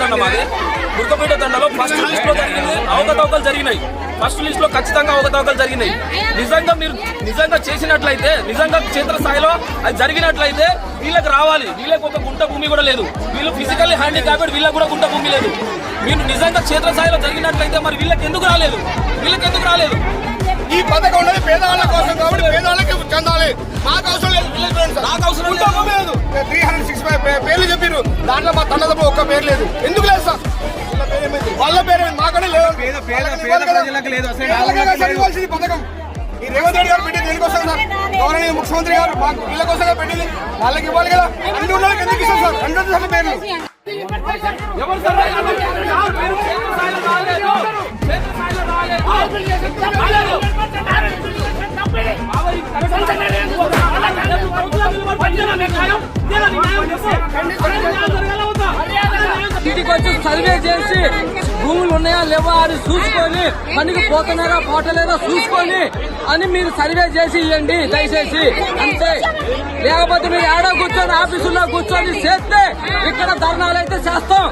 తండ మాది. దుర్గపేట తండలో first list లో జరిగింది అవకతవకలు జరిగినాయి. ఫస్ట్ లిస్ట్ లో ఖచ్చితంగా అవకతవకలు జరిగినాయి. నిజంగా మీరు నిజంగా చేసినట్లయితే, నిజంగా క్షేత్రస్థాయిలో అది జరిగినట్లయితే వీళ్ళకి రావాలి. వీళ్ళకి ఒక గుంట భూమి కూడా లేదు. వీళ్ళు ఫిజికల్లీ హ్యాండిక్యాప్డ్, వీళ్ళకి కూడా గుంట భూమి లేదు. మీరు నిజంగా క్షేత్రస్థాయిలో జరిగినట్లయితే మరి వీళ్ళకి ఎందుకు రాలేదు? ఈ పథకం ఉన్నది పేదవాళ్ళ కోసం కాబట్టి పేదవాళ్ళకి చెందాలి. మాకు అవసరం లేదు. నాకు అవసరం లేదు. 365 పేర్లు చెప్పారు. దాంట్లో మా తండ్రి ఒక్క పేరు లేదు. ఎందుకు లేదు సార్? వాళ్ళ పేరు మాకనే లేదు. చదివాల్సింది పథకం ఈ రేవంత్ రెడ్డి గారు పెట్టింది దేనికోసం సార్? గౌరవనీయ ముఖ్యమంత్రి గారు మాకు వీళ్ళ కోసంగా పెట్టింది. వాళ్ళకి ఇవ్వాలి కదా. అన్ని ఉన్నోళ్ళకి ఎందుకు ఇస్తాం సార్? 100 పేర్లు ఇంటికి వచ్చి సర్వే చేసి భూములు ఉన్నాయా లేవా అని చూసుకొని, పనికి పోతున్నారా పోటలేదా చూసుకొని అని మీరు సర్వే చేసి ఇవ్వండి దయచేసి, అంతే. లేకపోతే మీరు ఏడో కూర్చొని ఆఫీసుల్లో కూర్చొని చేస్తే ఇక్కడ ధర్నాలు అయితే చేస్తాం.